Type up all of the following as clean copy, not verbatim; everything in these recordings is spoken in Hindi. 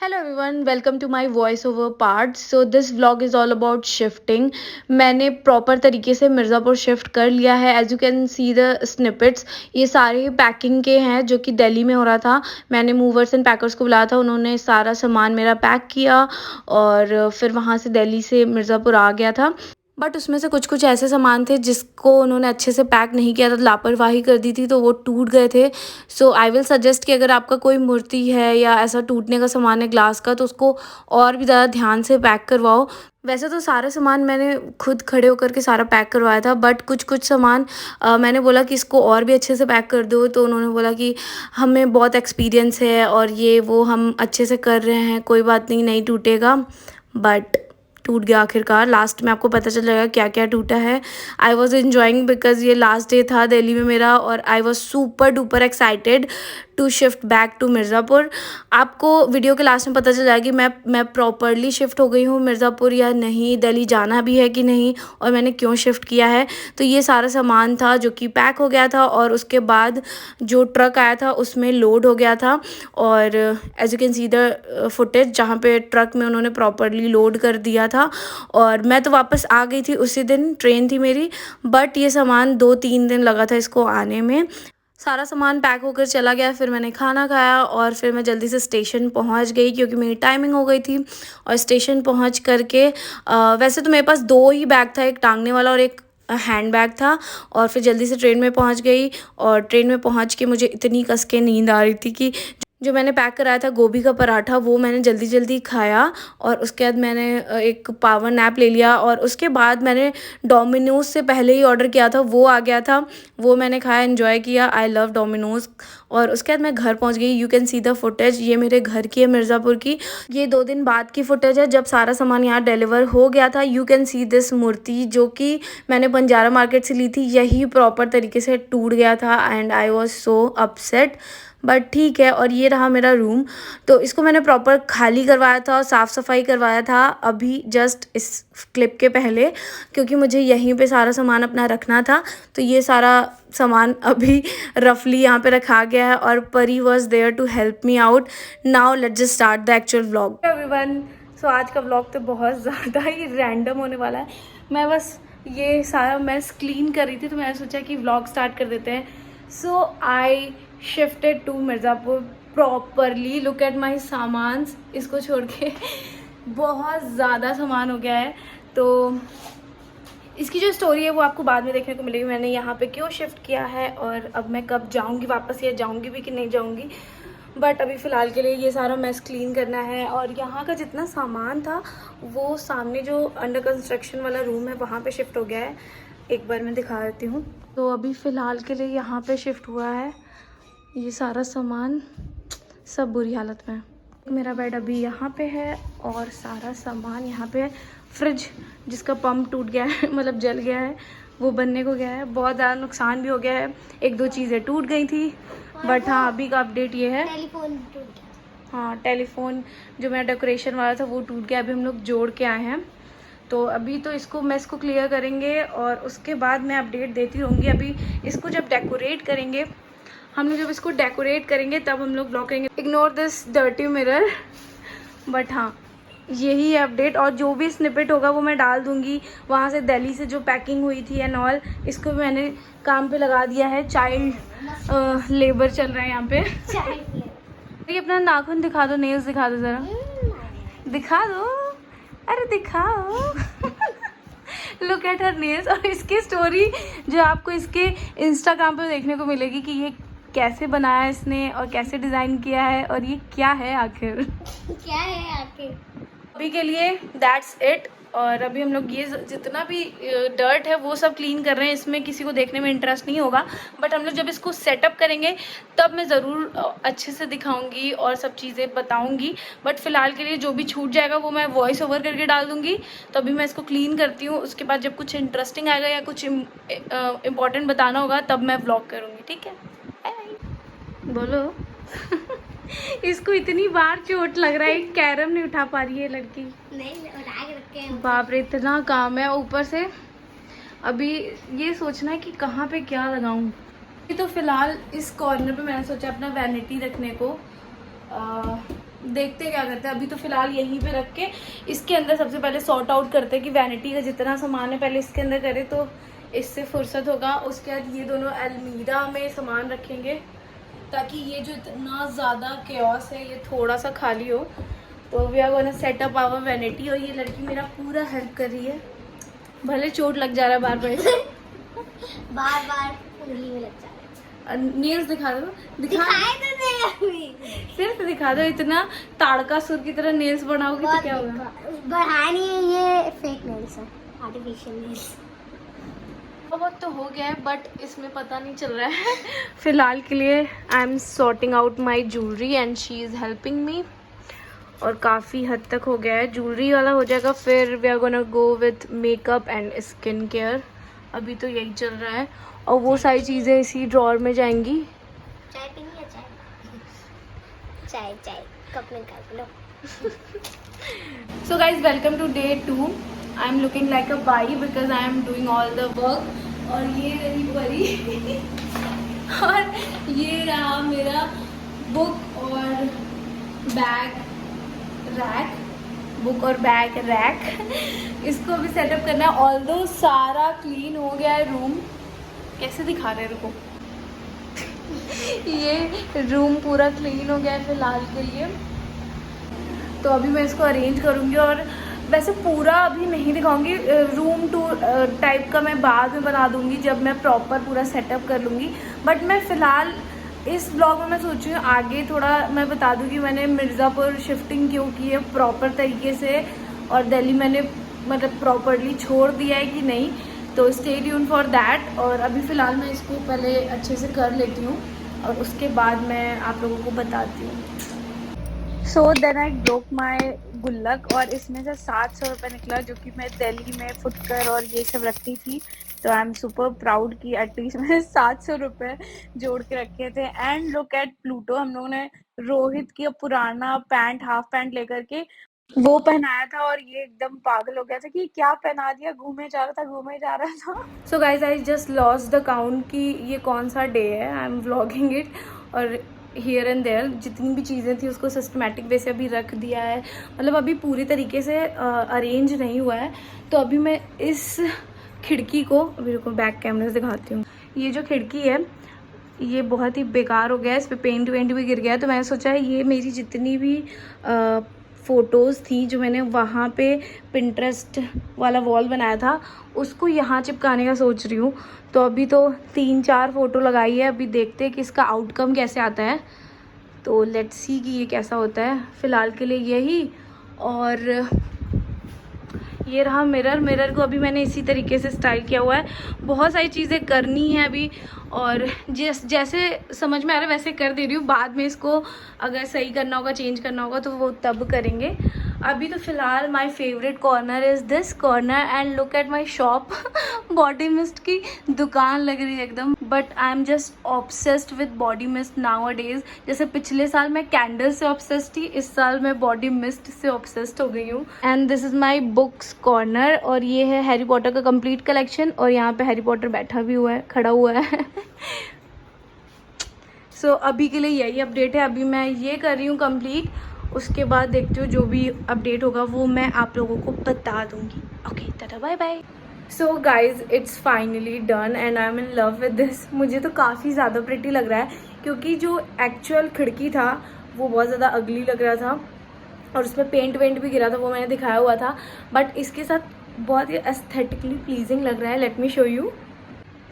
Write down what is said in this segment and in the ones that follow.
Hello everyone, welcome to my voice over part. So this vlog is all about shifting. मैंने प्रॉपर तरीके से मिर्ज़ापुर शिफ्ट कर लिया है। As you can see the snippets, ये सारे पैकिंग के हैं जो कि दिल्ली में हो रहा था। मैंने मूवर्स एंड पैकर्स को बुलाया था, उन्होंने सारा सामान मेरा पैक किया और फिर वहाँ से दिल्ली से मिर्ज़ापुर आ गया था। बट उसमें से कुछ कुछ ऐसे सामान थे जिसको उन्होंने अच्छे से पैक नहीं किया था, लापरवाही कर दी थी, तो वो टूट गए थे। सो आई विल सजेस्ट कि अगर आपका कोई मूर्ति है या ऐसा टूटने का सामान है ग्लास का, तो उसको और भी ज़्यादा ध्यान से पैक करवाओ। वैसे तो सारा सामान मैंने खुद खड़े होकर के सारा पैक करवाया था, बट कुछ कुछ सामान मैंने बोला कि इसको और भी अच्छे से पैक कर दो, तो उन्होंने बोला कि हमें बहुत एक्सपीरियंस है और ये वो, हम अच्छे से कर रहे हैं, कोई बात नहीं, नहीं टूटेगा। बट टूट गया आखिरकार। लास्ट में आपको पता चल जाएगा क्या क्या टूटा है। आई वॉज इन्जॉइंग बिकॉज ये लास्ट डे था दिल्ली में मेरा, और I was super duper excited to shift back to Mirzapur. आपको वीडियो के लास्ट में पता चल जाएगा कि मैं प्रॉपरली शिफ्ट हो गई हूँ मिर्ज़ापुर या नहीं, दिल्ली जाना भी है कि नहीं, और मैंने क्यों शिफ्ट किया है। तो ये सारा सामान था जो कि पैक हो गया था, और उसके बाद जो ट्रक आया था उसमें लोड हो गया था। और as you can see the footage, जहाँ पे ट्रक में उन्होंने प्रॉपरली लोड कर दिया था। और मैं तो वापस आ गई थी उसी दिन, ट्रेन थी मेरी, बट ये सामान 2-3 दिन लगा था इसको आने में। सारा सामान पैक होकर चला गया, फिर मैंने खाना खाया और फिर मैं जल्दी से स्टेशन पहुंच गई क्योंकि मेरी टाइमिंग हो गई थी। और स्टेशन पहुंच करके वैसे तो मेरे पास 2 ही बैग था, एक टांगने वाला और एक हैंड बैग था। और फिर जल्दी से ट्रेन में पहुंच गई, और ट्रेन में पहुंच के मुझे इतनी कस के नींद आ रही थी कि जो मैंने पैक कराया था गोभी का पराठा, वो मैंने जल्दी जल्दी खाया। और उसके बाद मैंने एक पावर नैप ले लिया, और उसके बाद मैंने डोमिनोज़ से पहले ही ऑर्डर किया था, वो आ गया था, वो मैंने खाया, एंजॉय किया। I love Domino's. और उसके बाद मैं घर पहुंच गई। You can see the footage, ये मेरे घर की है मिर्ज़ापुर की। ये 2 दिन बाद की फुटेज है जब सारा सामान यहाँ डिलीवर हो गया था। यू कैन सी दिस मूर्ति जो कि मैंने बंजारा मार्केट से ली थी, यही प्रॉपर तरीके से टूट गया था, and I was so upset, but ठीक है। और ये रहा मेरा रूम। तो इसको मैंने प्रॉपर खाली करवाया था और साफ़ सफाई करवाया था अभी जस्ट इस क्लिप के पहले, क्योंकि मुझे यहीं पे सारा सामान अपना रखना था। तो ये सारा सामान अभी रफली यहाँ पे रखा गया है, और Pari was there to help me out. Now let's just start the actual vlog everyone. So आज का व्लॉग तो बहुत ज़्यादा ही रैंडम होने वाला है। मैं बस ये सारा मेस क्लीन कर रही थी, तो मैंने सोचा कि व्लॉग स्टार्ट कर देते हैं। So I shifted to Mirzapur properly. Look at my सामान, इसको छोड़ के बहुत ज़्यादा सामान हो गया है। तो इसकी जो स्टोरी है वो आपको बाद में देखने को मिलेगी, मैंने यहाँ पे क्यों शिफ्ट किया है और अब मैं कब जाऊँगी वापस, या जाऊँगी भी कि नहीं जाऊँगी। बट अभी फ़िलहाल के लिए ये सारा मेस क्लीन करना है। और यहाँ का जितना सामान था वो सामने जो अंडर कंस्ट्रक्शन वाला रूम है वहाँ पे शिफ्ट हो गया है। एक बार मैं दिखा देती हूँ। तो अभी फ़िलहाल के लिए यहाँ पे शिफ्ट हुआ है ये सारा सामान, सब बुरी हालत में है। मेरा बेड अभी यहाँ पे है और सारा सामान यहाँ पे है। फ्रिज जिसका पंप टूट गया है, मतलब जल गया है, वो बनने को गया है। बहुत ज़्यादा नुकसान भी हो गया है, 1-2 चीज़ें टूट गई थी। बट हाँ, अभी का अपडेट ये है, टेलीफोन टूट गया। हाँ, टेलीफोन जो मेरा डेकोरेशन वाला था वो टूट गया। अभी हम लोग जोड़ के आए हैं, तो अभी तो इसको मैं इसको क्लियर करेंगे और उसके बाद मैं अपडेट देती रहूँगी। अभी इसको जब डेकोरेट करेंगे, हम लोग जब इसको डेकोरेट करेंगे तब हम लोग ब्लॉग करेंगे। Ignore this dirty mirror. But हाँ, यही है अपडेट, और जो भी स्निपेट होगा वो मैं डाल दूँगी। वहाँ से दिल्ली से जो पैकिंग हुई थी एंड ऑल, इसको भी मैंने काम पे लगा दिया है। चाइल्ड लेबर चल रहा है यहाँ पे। ये अपना नाखून दिखा दो, नेल्स दिखा दो ज़रा, दिखा दो, अरे दिखाओ। Look at her nails. और इसकी स्टोरी जो आपको इसके इंस्टाग्राम पे देखने को मिलेगी कि ये कैसे बनाया इसने और कैसे डिज़ाइन किया है, और ये क्या है आखिर, क्या है आखिर। अभी के लिए दैट्स इट। और अभी हम लोग ये जितना भी डर्ट है वो सब क्लीन कर रहे हैं। इसमें किसी को देखने में इंटरेस्ट नहीं होगा, बट हम लोग जब इसको सेटअप करेंगे तब मैं ज़रूर अच्छे से दिखाऊंगी और सब चीज़ें बताऊंगी। बट फिलहाल के लिए जो भी छूट जाएगा वो मैं वॉइस ओवर करके डाल दूंगी। तो अभी मैं इसको क्लीन करती हूँ, उसके बाद जब कुछ इंटरेस्टिंग आएगा या कुछ इम्पॉर्टेंट बताना होगा तब मैं व्लॉग करूँगी, ठीक है। बोलो। इसको इतनी बार चोट लग रहा है, कैरम नहीं उठा पा रही है लड़की। नहीं उठा के रखे हैं। बाप रे, इतना काम है ऊपर से। अभी ये सोचना है कि कहाँ पे क्या लगाऊं। तो फिलहाल इस कॉर्नर पे मैंने सोचा अपना वैनिटी रखने को। देखते क्या करते हैं। अभी तो फिलहाल यहीं पे रख के इसके अंदर सबसे पहले सॉर्ट आउट करते हैं कि वैनिटी का जितना सामान है पहले इसके अंदर करें तो इससे फुर्सत होगा। उसके बाद ये दोनों अलमीरा में सामान रखेंगे ताकि ये जो इतना ज़्यादा केओस है ये थोड़ा सा खाली हो। तो we are gonna set up our vanity. और ये लड़की मेरा पूरा हेल्प कर रही है, भले चोट लग जा रहा है बार बार बार उंगली में लग जा रहा है। नेल्स दिखा दो, दिखाए तो दे अभी। सिर्फ दिखा दो। इतना ताड़का सुर की तरह नेल्स बनाओगे तो क्या होगा? बढ़ाया नहीं है, ये फेक नेल्स है, आर्टिफिशियल नेल्स। बहुत तो हो गया है बट इसमें पता नहीं चल रहा है। फिलहाल के लिए I am sorting out my jewellery and she is helping me. और काफ़ी हद तक हो गया है, ज्वेलरी वाला हो जाएगा, फिर we are gonna go with makeup and skin care. अभी तो यही चल रहा है और वो सारी चीज़ें इसी ड्रॉर में जाएंगी। चाय पीनी है? चाय चाय कप में निकाल लो। So guys, welcome to day 2. I am looking like a by because I am doing all the work. और ये रही परी और ये रहा मेरा बुक और बैग रैक, बुक और बैग रैक। इसको भी सेटअप करना है। ऑल्दो सारा क्लीन हो गया है रूम। कैसे दिखा रहे हैं, रुको। ये रूम पूरा क्लीन हो गया है फिलहाल के लिए। तो अभी मैं इसको अरेंज करूँगी और वैसे पूरा अभी नहीं दिखाऊंगी, रूम टूर टाइप का मैं बाद में बना दूंगी जब मैं प्रॉपर पूरा सेटअप कर लूँगी। बट मैं फ़िलहाल इस ब्लॉग में मैं सोच रही हूँ आगे थोड़ा मैं बता दूँ कि मैंने मिर्ज़ापुर शिफ्टिंग क्यों की है प्रॉपर तरीके से, और दिल्ली मैंने मतलब प्रॉपरली छोड़ दिया है कि नहीं। तो स्टे ट्यून फॉर दैट। और अभी फ़िलहाल मैं इसको पहले अच्छे से कर लेती हूँ और उसके बाद मैं आप लोगों को बताती हूँ। So then I broke my गुल्लक और इसमें से 700 रुपये निकला, जो कि मैं दिल्ली में फुटकर और ये सब रखती थी। तो आई एम सुपर प्राउड कि एटलीस्ट मैंने 700 रुपये जोड़ के रखे थे। एंड लुक एट प्लूटो, हम लोगों ने रोहित की पुराना पैंट, हाफ पैंट लेकर के वो पहनाया था और ये एकदम पागल हो गया था कि क्या पहना दिया, घूमे जा रहा था, घूमे जा रहा था। So guys I just lost the count कि ये कौन सा डे है। आई एम व्लॉगिंग इट और हियर एंड देयर जितनी भी चीज़ें थी उसको सिस्टमेटिक वे से अभी रख दिया है। मतलब अभी पूरी तरीके से अरेंज नहीं हुआ है। तो अभी मैं इस खिड़की को, अभी रुको बैक कैमरे से दिखाती हूँ। ये जो खिड़की है ये बहुत ही बेकार हो गया है, इस पर पेंट वेंट भी गिर गया है। तो मैंने सोचा ये मेरी जितनी भी फ़ोटोज़ थी जो मैंने वहाँ पे पिंटरेस्ट वाला वॉल बनाया था उसको यहाँ चिपकाने का सोच रही हूँ। तो अभी तो 3-4 फ़ोटो लगाई है, अभी देखते हैं कि इसका आउटकम कैसे आता है। तो लेट्स सी कि ये कैसा होता है। फ़िलहाल के लिए यही। और ये रहा मिरर। मिरर को अभी मैंने इसी तरीके से स्टाइल किया हुआ है। बहुत सारी चीज़ें करनी है अभी और जैसे समझ में आ रहा है वैसे कर दे रही हूँ। बाद में इसको अगर सही करना होगा, चेंज करना होगा तो वो तब करेंगे। अभी तो फ़िलहाल my favourite corner is this corner and look at my shop. Body mist की दुकान लग रही है एकदम। But I am just obsessed with body mist now a days. जैसे पिछले साल मैं कैंडल से ऑब्सेस्ड थी, इस साल मैं बॉडी मिस्ट से ऑब्सेस्ड हो गई हूँ। And this is my books corner और ये है हैरी पॉटर का कंप्लीट कलेक्शन। और यहाँ पे हैरी पॉटर बैठा भी हुआ है, खड़ा हुआ है। सो अभी के लिए यही अपडेट है। अभी मैं ये कर रही हूँ कंप्लीट, उसके बाद देखती हूँ जो भी अपडेट होगा वो मैं आप लोगों को बता दूँगी। Okay tata bye bye. So guys it's finally done and I am in love with this. मुझे तो काफ़ी ज़्यादा प्रिटी लग रहा है क्योंकि जो एक्चुअल खिड़की था वो बहुत ज़्यादा अगली लग रहा था और उसमें पेंट वेंट भी गिरा था, वो मैंने दिखाया हुआ था। बट इसके साथ बहुत ही एस्थेटिकली प्लीजिंग लग रहा है। Let me show you.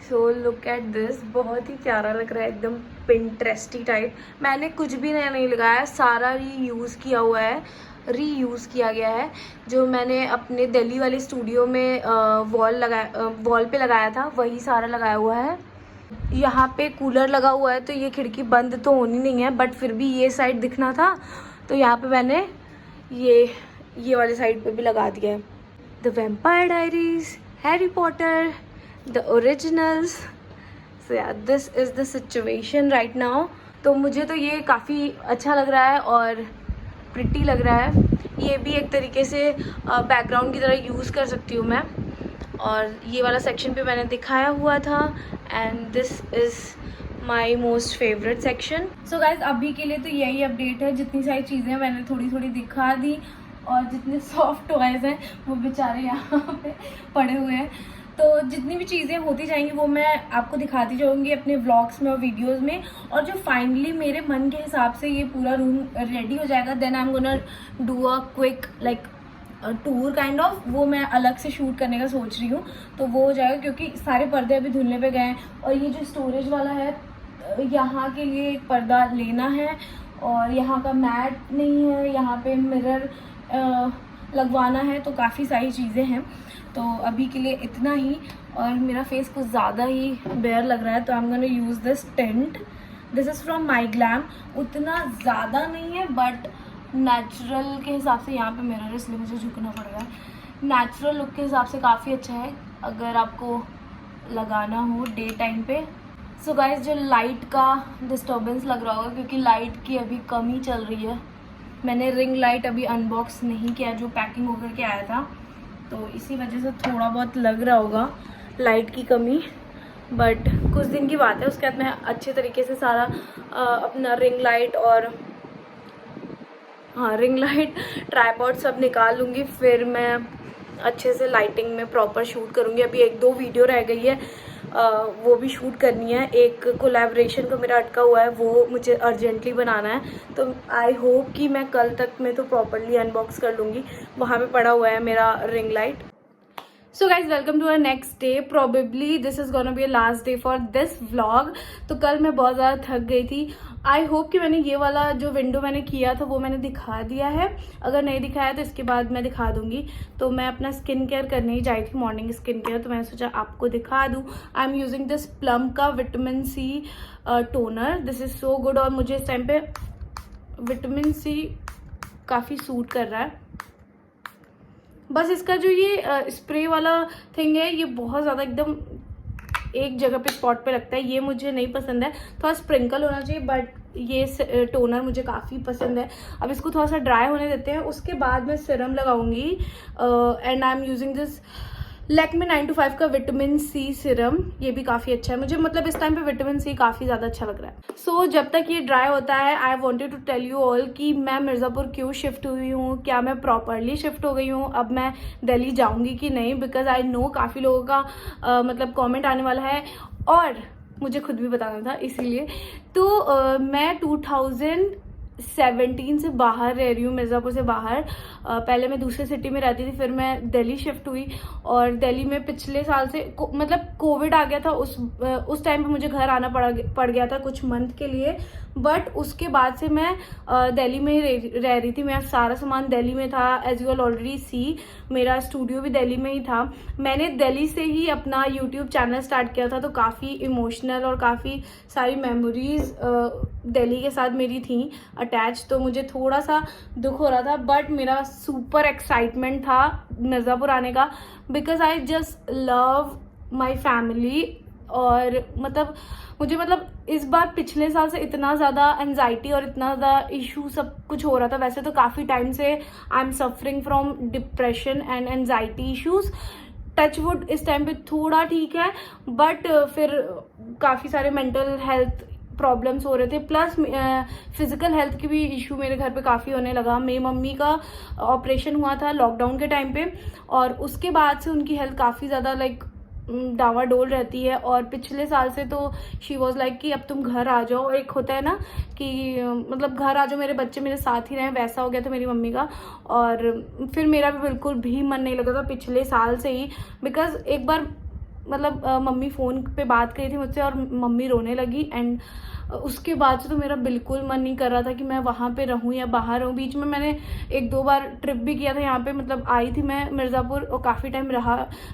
So look at this, बहुत ही प्यारा लग रहा है, एकदम पिंटरेस्टी टाइप। मैंने कुछ भी नया नहीं लगाया, सारा रीयूज़ किया हुआ है, रीयूज़ किया गया है। जो मैंने अपने दिल्ली वाले स्टूडियो में वॉल पे लगाया था वही सारा लगाया हुआ है। यहाँ पे कूलर लगा हुआ है तो ये खिड़की बंद तो होनी नहीं है, बट फिर भी ये साइड दिखना था तो यहाँ पे मैंने ये वाले साइड पे भी लगा दिया है। The vampire diaries, Harry Potter, the originals. So yeah, this is the situation right now. तो मुझे तो ये काफ़ी अच्छा लग रहा है और प्रिटी लग रहा है। ये भी एक तरीके से बैकग्राउंड की तरह यूज़ कर सकती हूँ मैं। और ये वाला सेक्शन पे मैंने दिखाया हुआ था and this is my most favourite section. So guys अभी के लिए तो यही अपडेट है। जितनी सारी चीज़ें मैंने थोड़ी थोड़ी दिखा दी और जितने सॉफ्ट टॉयज़ हैं वो बेचारे यहाँ पे पड़े हुए हैं। तो जितनी भी चीज़ें होती जाएंगी वो मैं आपको दिखाती जाऊँगी अपने व्लॉग्स में और वीडियोज़ में। और जो फाइनली मेरे मन के हिसाब से ये पूरा रूम रेडी हो जाएगा, then I am gonna do a quick like tour kind of, वो मैं अलग से शूट करने का सोच रही हूँ। तो वो हो जाएगा क्योंकि सारे पर्दे अभी धुलने पे गए हैं। और ये जो स्टोरेज वाला है यहाँ के लिए एक पर्दा लेना है और यहाँ का मैट नहीं है, यहाँ पे मिरर लगवाना है। तो काफ़ी सारी चीज़ें हैं। तो अभी के लिए इतना ही। और मेरा फेस कुछ ज़्यादा ही बेयर लग रहा है तो आई am gonna use this tent. This is from my glam. उतना ज़्यादा नहीं है बट नेचुरल के हिसाब से, यहाँ पे मिरर इसलिए मुझे झुकना पड़ रहा है, नेचुरल लुक के हिसाब से काफ़ी अच्छा है अगर आपको लगाना हो डे टाइम पे। सो गाइज जो लाइट का डिस्टर्बेंस लग रहा होगा क्योंकि लाइट की अभी कमी चल रही है। मैंने रिंग लाइट अभी अनबॉक्स नहीं किया जो पैकिंग होकर के आया था, तो इसी वजह से थोड़ा बहुत लग रहा होगा लाइट की कमी। बट कुछ दिन की बात है, उसके बाद मैं अच्छे तरीके से सारा अपना रिंग लाइट और रिंग लाइट ट्राइपॉड सब निकाल लूँगी, फिर मैं अच्छे से लाइटिंग में प्रॉपर शूट करूँगी। अभी 1-2 वीडियो रह गई है, वो भी शूट करनी है। एक कोलैबोरेशन का मेरा अटका हुआ है, वो मुझे अर्जेंटली बनाना है। तो आई होप कि मैं कल तक में तो प्रॉपरली अनबॉक्स कर लूँगी। वहाँ पे पड़ा हुआ है मेरा ring light. So guys welcome to our next day. Probably this is gonna be a last day for this vlog. तो कल मैं बहुत ज़्यादा थक गई थी। आई होप कि मैंने ये वाला जो विंडो मैंने किया था वो मैंने दिखा दिया है। अगर नहीं दिखाया तो इसके बाद मैं दिखा दूंगी। तो मैं अपना स्किन केयर करने ही जाई थी, मॉर्निंग स्किन केयर, तो मैंने सोचा आपको दिखा दूँ। I am using this plum का vitamin C toner. This is so good और मुझे इस टाइम पे विटामिन सी काफ़ी सूट कर रहा है। बस इसका जो ये स्प्रे वाला थिंग है ये बहुत ज़्यादा एकदम एक जगह पे स्पॉट पे लगता है, ये मुझे नहीं पसंद है। थोड़ा स्प्रिंकल होना चाहिए बट ये टोनर मुझे काफ़ी पसंद है। अब इसको थोड़ा सा ड्राई होने देते हैं, उसके बाद मैं सीरम लगाऊंगी। And I am using this Lakme 9to5 का विटामिन सी सीरम। ये भी काफ़ी अच्छा है मुझे, मतलब इस टाइम पे विटामिन सी काफ़ी ज़्यादा अच्छा लग रहा है। सो जब तक ये ड्राई होता है I wanted to tell you all कि मैं मिर्ज़ापुर क्यों शिफ्ट हुई हूँ, क्या मैं प्रॉपरली शिफ्ट हो गई हूँ, अब मैं दिल्ली जाऊँगी कि नहीं। बिकॉज आई नो काफ़ी लोगों का मतलब कॉमेंट आने वाला है और मुझे खुद भी बताना था इसीलिए। तो मैं 2017 से बाहर रह रही हूँ, मिर्ज़ापुर से बाहर। पहले मैं दूसरे सिटी में रहती थी, फिर मैं दिल्ली शिफ्ट हुई। और दिल्ली में पिछले साल से मतलब कोविड आ गया था, उस टाइम पे मुझे घर आना पड़ गया था कुछ मंथ के लिए। बट उसके बाद से मैं दिल्ली में ही रह रही थी। मेरा सारा सामान दिल्ली में था, एज यू ऑलरेडी सी। मेरा स्टूडियो भी दिल्ली में ही था। मैंने दिल्ली से ही अपना यूट्यूब चैनल स्टार्ट किया था, तो काफ़ी इमोशनल और काफ़ी सारी मेमोरीज दिल्ली के साथ मेरी थी अटैच। तो मुझे थोड़ा सा दुख हो रहा था बट मेरा सुपर एक्साइटमेंट था मिर्ज़ापुर आने का, because I just love my family. और मुझे इस बार पिछले साल से इतना ज़्यादा एंजाइटी और इतना ज़्यादा इशू सब कुछ हो रहा था। वैसे तो काफ़ी टाइम से I am suffering from depression and anxiety issues. Touch wood इस टाइम पे थोड़ा ठीक है बट फिर काफ़ी सारे मेंटल हेल्थ प्रॉब्लम्स हो रहे थे, प्लस फिजिकल हेल्थ की भी इशू मेरे घर पे काफ़ी होने लगा। मेरी मम्मी का ऑपरेशन हुआ था लॉकडाउन के टाइम पे और उसके बाद से उनकी हेल्थ काफ़ी ज़्यादा डावाडोल रहती है। और पिछले साल से तो शी वॉज लाइक कि अब तुम घर आ जाओ। एक होता है ना कि घर आ जाओ, मेरे बच्चे मेरे साथ ही रहें, वैसा हो गया था मेरी मम्मी का। और फिर मेरा भी बिल्कुल भी मन नहीं लगा था पिछले साल से ही, बिकॉज एक बार मम्मी फ़ोन पे बात करी थी मुझसे और मम्मी रोने लगी। एंड उसके बाद से तो मेरा बिल्कुल मन नहीं कर रहा था कि मैं वहाँ पे रहूँ या बाहर रहूँ। बीच में मैंने 1-2 बार ट्रिप भी किया था यहाँ पे, आई थी मैं मिर्ज़ापुर और काफ़ी टाइम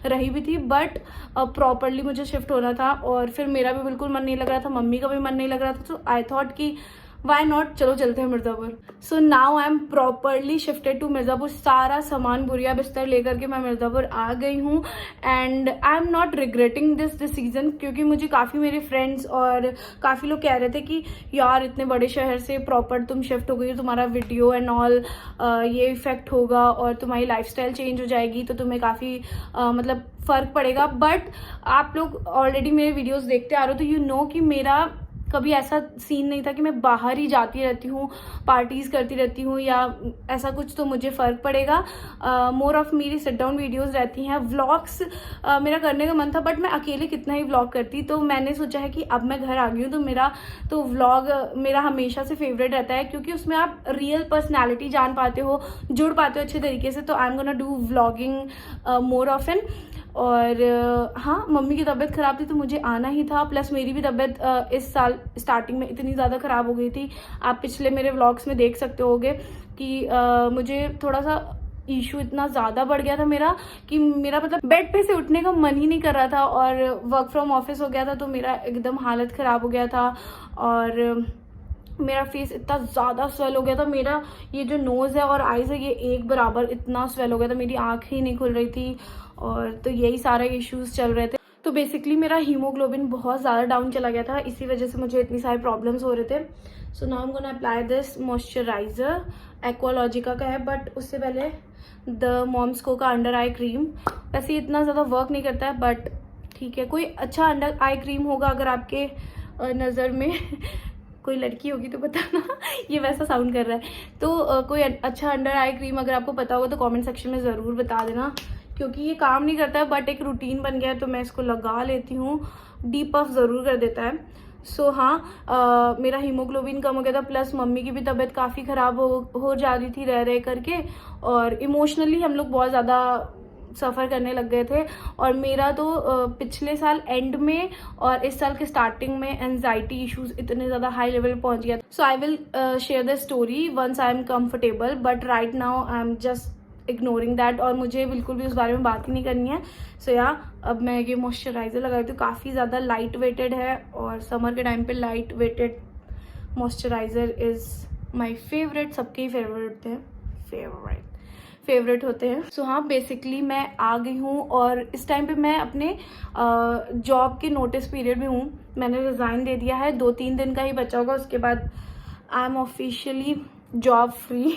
रही भी थी। बट प्रॉपरली मुझे शिफ्ट होना था और फिर मेरा भी बिल्कुल मन नहीं लग रहा था, मम्मी का भी मन नहीं लग रहा था। तो आई थॉट कि वाई नॉट, चलो चलते हैं Mirzapur. So now I am properly shifted to Mirzapur. सारा सामान बोरिया बिस्तर लेकर के मैं मिर्ज़ापुर आ गई हूँ। And I am not regretting this decision, क्योंकि मुझे काफ़ी मेरे फ्रेंड्स और काफ़ी लोग कह रहे थे कि यार इतने बड़े शहर से प्रॉपर तुम शिफ्ट हो गई हो, तुम्हारा वीडियो एंड ऑल ये इफेक्ट होगा और तुम्हारी लाइफस्टाइल चेंज हो जाएगी, तो तुम्हें काफ़ी फ़र्क पड़ेगा। बट आप लोग ऑलरेडी मेरे वीडियोज़ देखते आ रहे हो तो यू नो कि मेरा कभी ऐसा सीन नहीं था कि मैं बाहर ही जाती रहती हूँ, पार्टीज़ करती रहती हूँ या ऐसा कुछ, तो मुझे फ़र्क पड़ेगा। मोर ऑफ मेरी सिट डाउन वीडियोज़ रहती हैं। व्लॉग्स मेरा करने का मन था, बट मैं अकेले कितना ही व्लॉग करती, तो मैंने सोचा है कि अब मैं घर आ गई हूँ तो मेरा तो व्लॉग मेरा हमेशा से फेवरेट रहता है, क्योंकि उसमें आप रियल पर्सनैलिटी जान पाते हो, जुड़ पाते हो अच्छे तरीके से। तो आई am gonna do vlogging more often. और हाँ, मम्मी की तबीयत ख़राब थी तो मुझे आना ही था, प्लस मेरी भी तबीयत इस साल स्टार्टिंग में इतनी ज़्यादा ख़राब हो गई थी। आप पिछले मेरे व्लॉग्स में देख सकते होगे कि मुझे थोड़ा सा इशू इतना ज़्यादा बढ़ गया था मेरा कि मेरा मतलब बेड पे से उठने का मन ही नहीं कर रहा था, और वर्क फ्रॉम ऑफिस हो गया था तो मेरा एकदम हालत ख़राब हो गया था, और मेरा फेस इतना ज़्यादा स्वेल हो गया था। मेरा ये जो नोज़ है और आईज़ है ये एक बराबर इतना स्वेल हो गया था, मेरी आँख ही नहीं खुल रही थी, और तो यही सारे इश्यूज़ चल रहे थे। तो बेसिकली मेरा हीमोग्लोबिन बहुत ज़्यादा डाउन चला गया था, इसी वजह से मुझे इतनी सारी प्रॉब्लम्स हो रहे थे। सो now I am gonna apply this moisturiser, Aqualogica का है, बट उससे पहले द मॉम्सको का अंडर आई क्रीम। वैसे इतना ज़्यादा वर्क नहीं करता है, बट ठीक है, कोई अच्छा अंडर आई क्रीम होगा अगर आपके नज़र में कोई लड़की होगी तो बताना ये वैसा साउंड कर रहा है। तो कोई अच्छा अंडर आई क्रीम अगर आपको पता होगा तो कमेंट सेक्शन में ज़रूर बता देना, क्योंकि ये काम नहीं करता है बट एक रूटीन बन गया है, तो मैं इसको लगा लेती हूँ। डीप पफ ज़रूर कर देता है। सो हाँ, मेरा हीमोग्लोबिन कम हो गया था, प्लस मम्मी की भी तबीयत काफ़ी ख़राब हो जा रही थी रह करके, और इमोशनली हम लोग बहुत ज़्यादा सफ़र करने लग गए थे। और मेरा तो पिछले साल एंड में और इस साल के स्टार्टिंग में एंजाइटी इश्यूज इतने ज़्यादा हाई लेवल पे पहुंच गया। So I will share the story once I am comfortable, but right now I am just ignoring that, और मुझे बिल्कुल भी उस बारे में बात ही नहीं करनी है। सो अब मैं ये मॉइस्चराइज़र लगाई थी, काफ़ी ज़्यादा लाइट वेटेड है, और समर के टाइम पे light weighted moisturizer is my favourite. सबके ही फेवरेट हैं, फेवरेट होते हैं। सो हाँ, बेसिकली मैं आ गई हूँ, और इस टाइम पे मैं अपने जॉब के नोटिस पीरियड में हूँ। मैंने रिज़ाइन दे दिया है, 2-3 दिन का ही बचा होगा, उसके बाद I am officially job free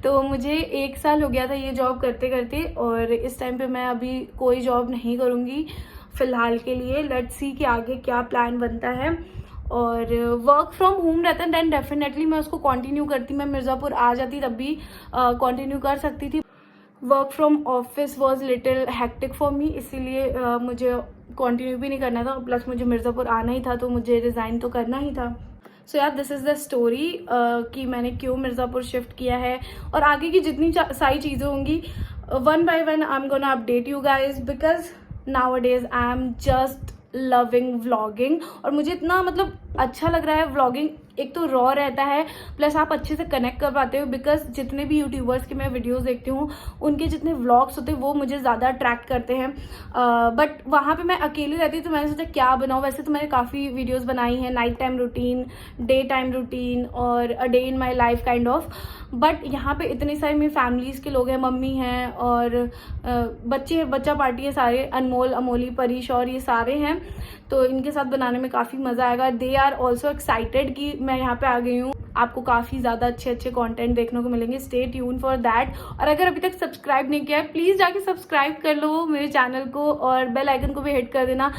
तो मुझे 1 साल हो गया था ये जॉब करते करते, और इस टाइम पे मैं अभी कोई जॉब नहीं करूँगी फ़िलहाल के लिए। लेट्स सी कि आगे क्या प्लान बनता है। और वर्क फ्रॉम होम रहता है देन डेफिनेटली मैं उसको कंटिन्यू करती। मैं मिर्ज़ापुर आ जाती तब भी कंटिन्यू कर सकती थी। Work from office was little hectic for me, इसीलिए मुझे कंटिन्यू भी नहीं करना था, प्लस मुझे मिर्ज़ापुर आना ही था तो मुझे रिज़ाइन तो करना ही था। सो यार, दिस इज़ द स्टोरी कि मैंने क्यों मिर्ज़ापुर शिफ्ट किया है, और आगे की जितनी सारी चीज़ें होंगी one by one I am gonna update you guys, because nowadays I am just loving vlogging. और मुझे इतना मतलब अच्छा लग रहा है व्लॉगिंग। एक तो रॉ रहता है, प्लस आप अच्छे से कनेक्ट कर पाते हो, बिकॉज जितने भी यूट्यूबर्स के मैं वीडियोस देखती हूँ उनके जितने व्लॉग्स होते हैं वो मुझे ज़्यादा अट्रैक्ट करते हैं। बट वहाँ पे मैं अकेली रहती तो मैंने सोचा क्या बनाऊँ। वैसे तो मैंने काफ़ी वीडियोस बनाई हैं, night time routine, day time routine और a day in my life kind of. But यहाँ पे इतने सारे मेरी फैमिलीज़ के लोग हैं, मम्मी हैं और बच्चा पार्टी है, सारे अनमोल, अमोली, परीश और ये सारे हैं, तो इनके साथ बनाने में काफ़ी मज़ा आएगा। दे आर ऑल्सो एक्साइटेड कि मैं यहाँ पे आ गई हूँ। आपको काफ़ी ज़्यादा अच्छे अच्छे कंटेंट देखने को मिलेंगे, स्टे ट्यून फॉर दैट। और अगर अभी तक सब्सक्राइब नहीं किया है प्लीज़ जाके सब्सक्राइब कर लो मेरे चैनल को, और बेल आइकन को भी हिट कर देना।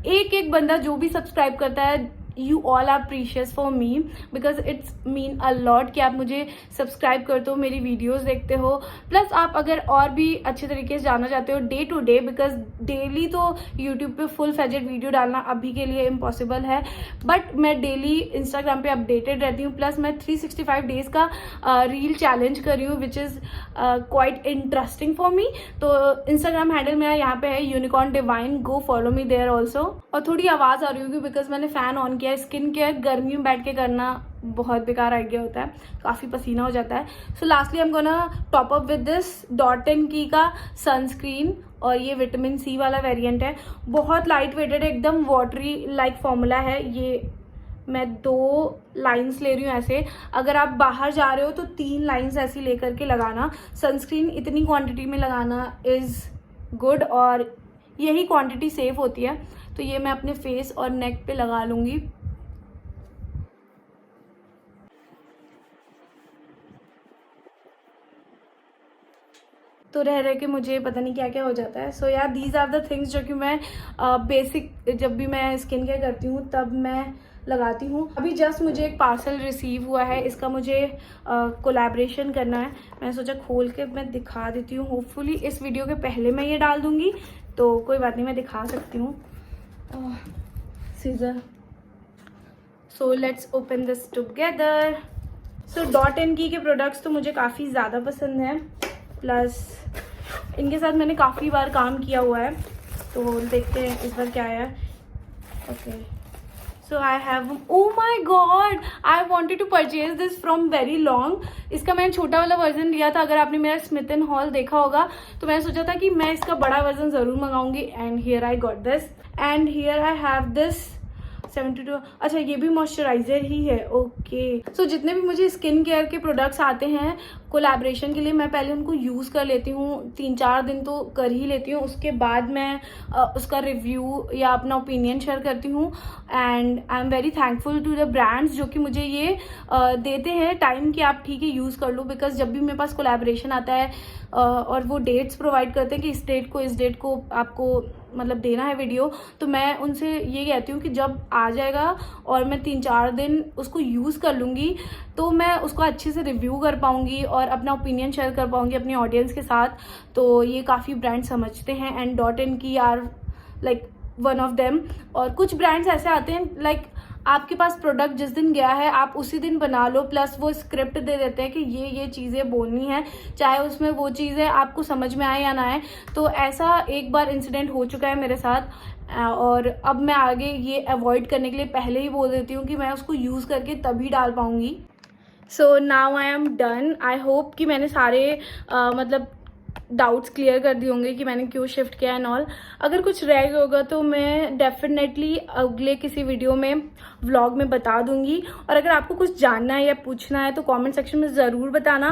एक एक बंदा जो भी सब्सक्राइब करता है, you all are precious for me, because it's mean a lot कि आप मुझे सब्सक्राइब करते हो, मेरी वीडियोस देखते हो। प्लस आप अगर और भी अच्छे तरीके से जानना चाहते हो day to day, because daily तो यूट्यूब पे फुल फेजेड वीडियो डालना अभी के लिए इम्पॉसिबल है, बट मैं डेली इंस्टाग्राम पे अपडेटेड रहती हूँ। प्लस मैं 365 डेज़ का रील चैलेंज कर रही हूँ, which is quite interesting for me. तो इंस्टाग्राम हैंडल मेरा यहाँ पे है unicorn divine, go follow me there also. और थोड़ी आवाज़ आ रही होगी बिकॉज मैंने फ़ैन ऑन किया। स्किन केयर गर्मी में बैठ के करना बहुत बेकार आइडिया होता है, काफ़ी पसीना हो जाता है। सो lastly I am gonna top up with this dot and की का सनस्क्रीन, और ये विटामिन सी वाला वेरिएंट है। बहुत लाइट वेटेड है, एकदम वाटरी लाइक फॉर्मूला है। ये मैं 2 लाइन्स ले रही हूँ ऐसे। अगर आप बाहर जा रहे हो तो 3 लाइन्स ऐसी लेकर के लगाना। सनस्क्रीन इतनी क्वांटिटी में लगाना इज़ गुड, और यही क्वांटिटी सेफ होती है। तो ये मैं अपने फेस और नेक पे लगा लूँगी। तो रह रह के मुझे पता नहीं क्या क्या हो जाता है। सो यार, दीज आर द थिंग्स जो कि मैं बेसिक जब भी मैं स्किन केयर करती हूँ तब मैं लगाती हूँ। अभी जस्ट मुझे एक पार्सल रिसीव हुआ है, इसका मुझे कोलैबोरेशन करना है। मैंने सोचा खोल के मैं दिखा देती हूँ। होपफुली इस वीडियो के पहले मैं ये डाल दूँगी, तो कोई बात नहीं, मैं दिखा सकती हूँ। Scissor, so let's open this together. So dot and key के प्रोडक्ट्स तो मुझे काफ़ी ज़्यादा पसंद हैं, प्लस इनके साथ मैंने काफ़ी बार काम किया हुआ है, तो देखते हैं इस बार क्या है। Okay, so I have, oh my god, I wanted to purchase this from very long. इसका मैंने छोटा वाला वर्जन लिया था, अगर आपने मेरा स्मिथ एंड हॉल देखा होगा तो मैंने सोचा था कि मैं इसका बड़ा वर्जन ज़रूर मंगाऊंगी। And here I got this, and here I have this 72। अच्छा, ये भी मॉइस्चराइजर ही है। ओके, सो जितने भी मुझे स्किन केयर के प्रोडक्ट्स आते हैं कोलैबोरेशन के लिए, मैं पहले उनको यूज़ कर लेती हूँ, 3-4 दिन तो कर ही लेती हूँ। उसके बाद मैं उसका रिव्यू या अपना ओपिनियन शेयर करती हूँ। And I am very thankful to the brands जो कि मुझे ये देते हैं टाइम कि आप ठीक है यूज़ कर लो। बिकॉज जब भी मेरे पास कोलैबोरेशन आता है और वो डेट्स प्रोवाइड करते हैं कि इस डेट को आपको मतलब देना है वीडियो, तो मैं उनसे ये कहती हूँ कि जब आ जाएगा और मैं 3-4 दिन उसको यूज़ कर लूँगी तो मैं उसको अच्छे से रिव्यू कर पाऊँगी और अपना ओपिनियन शेयर कर पाऊँगी अपनी ऑडियंस के साथ। तो ये काफ़ी ब्रांड समझते हैं, and dot and key are like one of them. और कुछ ब्रांड्स ऐसे आते हैं लाइक आपके पास प्रोडक्ट जिस दिन गया है आप उसी दिन बना लो, प्लस वो स्क्रिप्ट दे देते हैं कि ये चीज़ें बोलनी है, चाहे उसमें वो चीज़ें आपको समझ में आए या ना आए। तो ऐसा एक बार इंसिडेंट हो चुका है मेरे साथ, और अब मैं आगे ये अवॉइड करने के लिए पहले ही बोल देती हूँ कि मैं उसको यूज़ करके तभी डाल पाऊँगी। सो now I am done. I hope कि मैंने सारे मतलब डाउट्स क्लियर कर दिए होंगे कि मैंने क्यों शिफ्ट किया एंड ऑल। अगर कुछ रह गया होगा तो मैं डेफिनेटली अगले किसी वीडियो में व्लॉग में बता दूंगी। और अगर आपको कुछ जानना है या पूछना है तो कमेंट सेक्शन में ज़रूर बताना।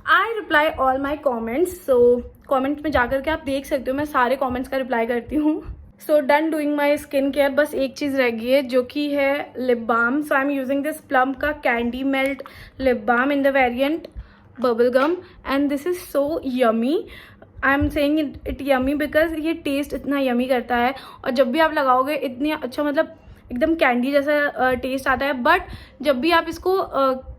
I reply all my comments, so comments में जाकर के आप देख सकते हो, मैं सारे कॉमेंट्स का रिप्लाई करती हूँ। So done doing my skin care. बस एक चीज़ रह गई है जो कि है lip balm. So I am using this plum का candy melt lip balm in the variant bubble gum, and this is so yummy. I am saying it yummy because ये टेस्ट इतना यमी करता है, और जब भी आप लगाओगे इतनी अच्छा मतलब एकदम कैंडी जैसा टेस्ट आता है। बट जब भी आप इसको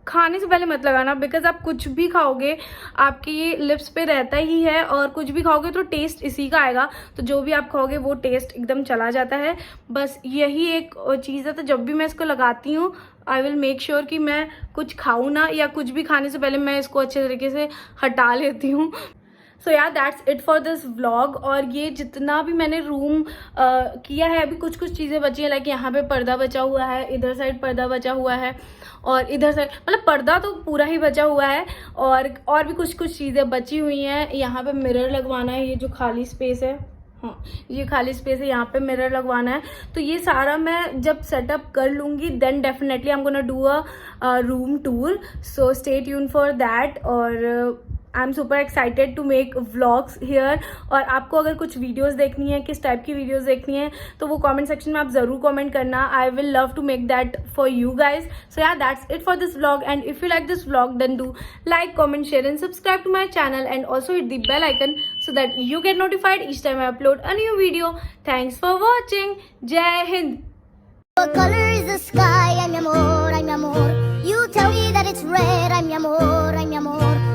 खाने से पहले मत लगाना, बिकॉज आप कुछ भी खाओगे आपके ये लिप्स पे रहता ही है, और कुछ भी खाओगे तो टेस्ट इसी का आएगा। तो जो भी आप खाओगे वो टेस्ट एकदम चला जाता है। बस यही एक चीज़ है। तो जब भी मैं इसको लगाती हूँ आई विल मेक श्योर कि मैं कुछ खाऊँ ना, या कुछ भी खाने से पहले मैं इसको अच्छे तरीके से हटा लेती हूँ। सो yeah that's it for this vlog. और ये जितना भी मैंने रूम किया है, अभी कुछ चीज़ें बची हैं, लाइक यहाँ पे पर्दा बचा हुआ है, इधर साइड पर्दा बचा हुआ है, और इधर साइड मतलब पर्दा तो पूरा ही बचा हुआ है, और भी कुछ चीज़ें बची हुई हैं। यहाँ पे मिरर लगवाना है, ये जो खाली स्पेस है, हाँ ये खाली स्पेस है, यहाँ पे मिरर लगवाना है। तो ये सारा मैं जब सेटअप कर लूँगी then definitely I am gonna do a room tour, so stay tune for that. और I am super excited to make vlogs here. और आपको अगर कुछ वीडियोस देखनी है, किस टाइप की वीडियोस देखनी है, तो वो कमेंट सेक्शन में आप ज़रूर कमेंट करना। I will love to make that for you guys. So yeah that's it for this vlog, and if you like this vlog then do like, comment, share and subscribe to my channel, and also hit the bell icon so that you get notified each time I upload a new video. Thanks for watching. Jai Hind. What color is the sky? I'm your amor, I'm your amor. You tell me that it's red. I'm your amor, I'm your amor.